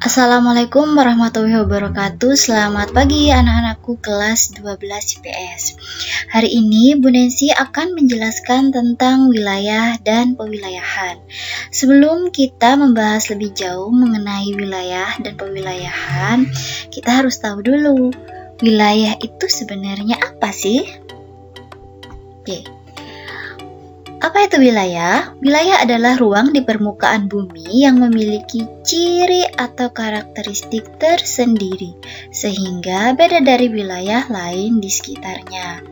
Assalamualaikum warahmatullahi wabarakatuh. Selamat pagi anak-anakku kelas 12 IPS. Hari ini Bu Nancy akan menjelaskan tentang wilayah dan pewilayahan. Sebelum kita membahas lebih jauh mengenai wilayah dan pewilayahan, kita harus tahu dulu wilayah itu sebenarnya apa sih? Oke. Apa itu wilayah? Wilayah adalah ruang di permukaan bumi yang memiliki ciri atau karakteristik tersendiri, sehingga beda dari wilayah lain di sekitarnya.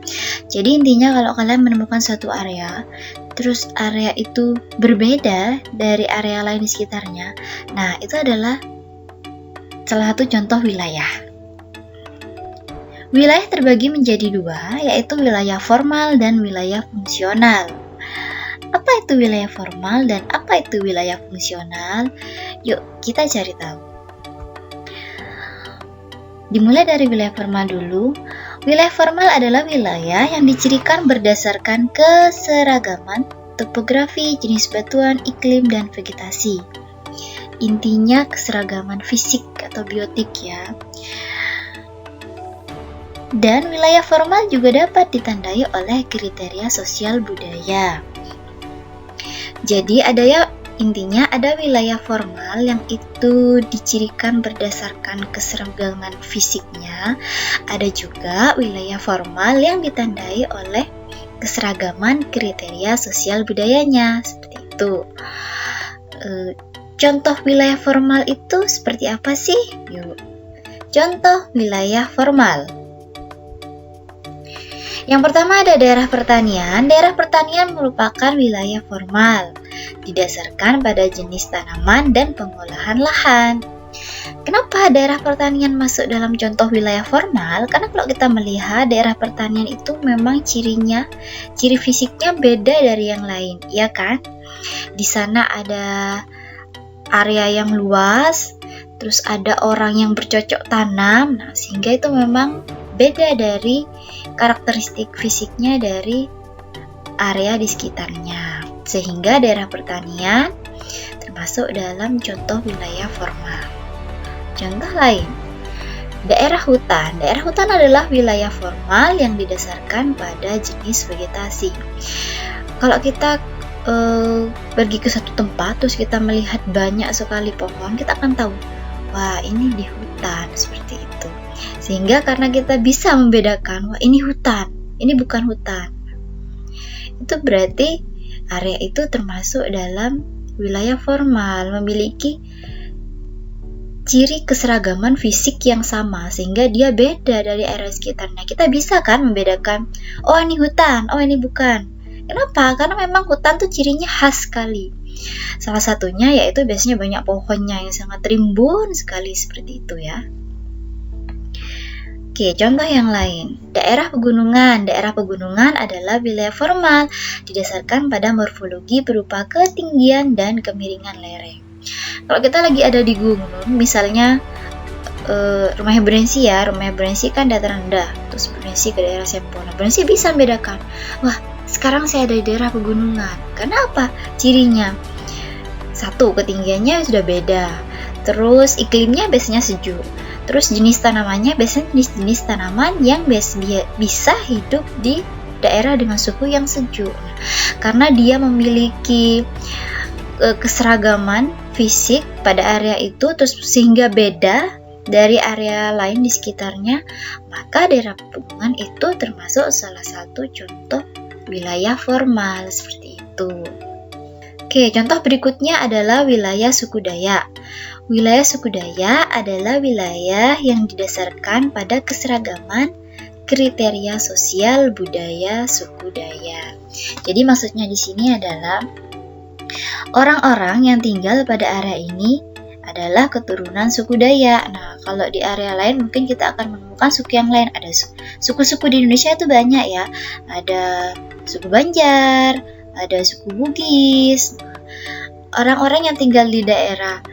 Jadi intinya kalau kalian menemukan suatu area, terus area itu berbeda dari area lain di sekitarnya, nah itu adalah salah satu contoh wilayah. Wilayah terbagi menjadi dua, yaitu wilayah formal dan wilayah fungsional. Apa itu wilayah formal dan apa itu wilayah fungsional? Yuk, kita cari tahu. Dimulai dari wilayah formal dulu. Wilayah formal adalah wilayah yang dicirikan berdasarkan keseragaman topografi, jenis batuan, iklim, dan vegetasi. Intinya keseragaman fisik atau biotik ya. Dan wilayah formal juga dapat ditandai oleh kriteria sosial budaya. Jadi intinya ada wilayah formal yang itu dicirikan berdasarkan keseragaman fisiknya. Ada juga wilayah formal yang ditandai oleh keseragaman kriteria sosial budayanya. Seperti itu. Contoh wilayah formal itu seperti apa sih? Yuk. Contoh wilayah formal. Yang pertama ada daerah pertanian. Daerah pertanian merupakan wilayah formal, didasarkan pada jenis tanaman dan pengolahan lahan. Kenapa daerah pertanian masuk dalam contoh wilayah formal? Karena kalau kita melihat daerah pertanian itu memang ciri fisiknya beda dari yang lain, ya kan? Di sana ada area yang luas, terus ada orang yang bercocok tanam, sehingga itu memang beda dari karakteristik fisiknya dari area di sekitarnya, sehingga daerah pertanian termasuk dalam contoh wilayah formal. Contoh lain, daerah hutan. Daerah hutan adalah wilayah formal yang didasarkan pada jenis vegetasi. Kalau kita pergi ke satu tempat terus kita melihat banyak sekali pohon, kita akan tahu, wah ini di hutan, seperti itu. Sehingga karena kita bisa membedakan, wah ini hutan, ini bukan hutan. Itu berarti area itu termasuk dalam wilayah formal, memiliki ciri keseragaman fisik yang sama, sehingga dia beda dari area sekitarnya. Kita bisa kan membedakan, oh ini hutan, oh ini bukan. Kenapa? Karena memang hutan tuh cirinya khas sekali. Salah satunya yaitu biasanya banyak pohonnya yang sangat rimbun sekali, seperti itu ya. Oke, contoh yang lain. Daerah pegunungan. Daerah pegunungan adalah wilayah formal didasarkan pada morfologi berupa ketinggian dan kemiringan lereng. Kalau kita lagi ada di gunung, misalnya rumahnya Brensi ya, rumahnya Brensi kan dataran rendah, terus Brensi ke daerah Sempona. Brensi bisa membedakan, wah sekarang saya ada di daerah pegunungan. Karena apa? Cirinya. Satu, ketinggiannya sudah beda. Terus iklimnya biasanya sejuk. Terus jenis tanamannya biasanya jenis tanaman yang bisa hidup di daerah dengan suhu yang sejuk. Karena dia memiliki keseragaman fisik pada area itu, terus sehingga beda dari area lain di sekitarnya, maka daerah pegunungan itu termasuk salah satu contoh wilayah formal, seperti itu. Oke, contoh berikutnya adalah wilayah suku Dayak. Wilayah suku Dayak adalah wilayah yang didasarkan pada keseragaman kriteria sosial budaya suku Dayak. Jadi maksudnya di sini adalah orang-orang yang tinggal pada area ini adalah keturunan suku Dayak. Nah, kalau di area lain mungkin kita akan menemukan suku yang lain. Ada suku-suku di Indonesia itu banyak ya. Ada suku Banjar, ada suku Bugis. Orang-orang yang tinggal di daerah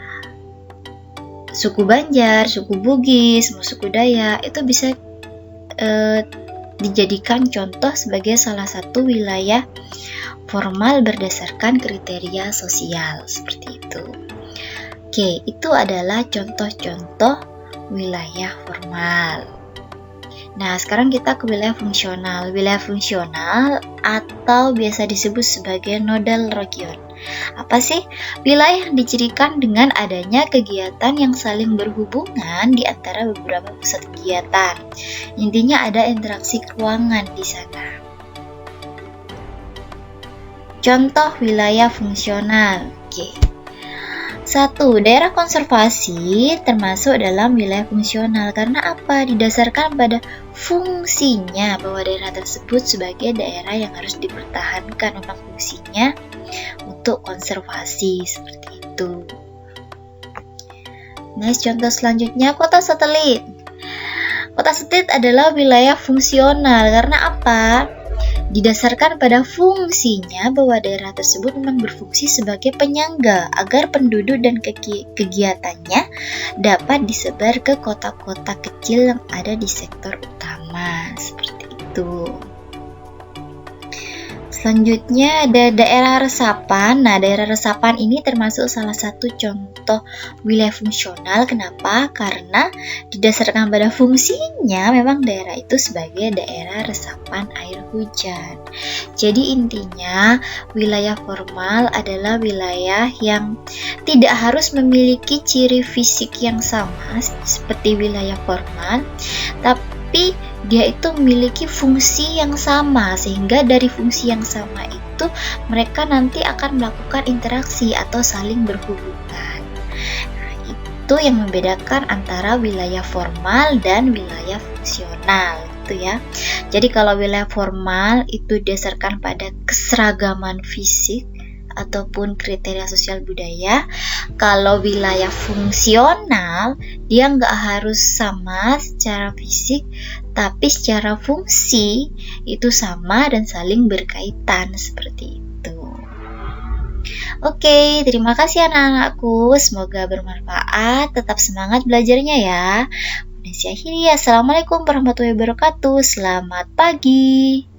suku Banjar, suku Bugis, suku Dayak itu bisa dijadikan contoh sebagai salah satu wilayah formal berdasarkan kriteria sosial, seperti itu. Oke, itu adalah contoh-contoh wilayah formal. Nah, sekarang kita ke wilayah fungsional. Wilayah fungsional atau biasa disebut sebagai nodal region. Apa sih? Wilayah yang dicirikan dengan adanya kegiatan yang saling berhubungan di antara beberapa pusat kegiatan. Intinya ada interaksi keuangan di sana. Contoh wilayah fungsional. Oke. 1. Daerah konservasi termasuk dalam wilayah fungsional karena apa? Didasarkan pada fungsinya, bahwa daerah tersebut sebagai daerah yang harus dipertahankan memang fungsinya untuk konservasi, seperti itu. Next, contoh selanjutnya kota satelit. Kota satelit adalah wilayah fungsional karena apa? Didasarkan pada fungsinya bahwa daerah tersebut memang berfungsi sebagai penyangga agar penduduk dan kegiatannya dapat disebar ke kota-kota kecil yang ada di sektor utama, seperti itu. Selanjutnya ada daerah resapan. Nah, daerah resapan ini termasuk salah satu contoh wilayah fungsional. Kenapa? Karena didasarkan pada fungsinya memang daerah itu sebagai daerah resapan air hujan. Jadi intinya wilayah formal adalah wilayah yang tidak harus memiliki ciri fisik yang sama seperti wilayah formal, tapi dia itu memiliki fungsi yang sama, sehingga dari fungsi yang sama itu mereka nanti akan melakukan interaksi atau saling berhubungan. Nah, itu yang membedakan antara wilayah formal dan wilayah fungsional, gitu ya. Jadi kalau wilayah formal itu didasarkan pada keseragaman fisik ataupun kriteria sosial budaya. Kalau wilayah fungsional, dia nggak harus sama secara fisik, tapi secara fungsi itu sama dan saling berkaitan, seperti itu. Oke, terima kasih anak-anakku. Semoga bermanfaat. Tetap semangat belajarnya ya. Assalamualaikum warahmatullahi wabarakatuh. Selamat pagi.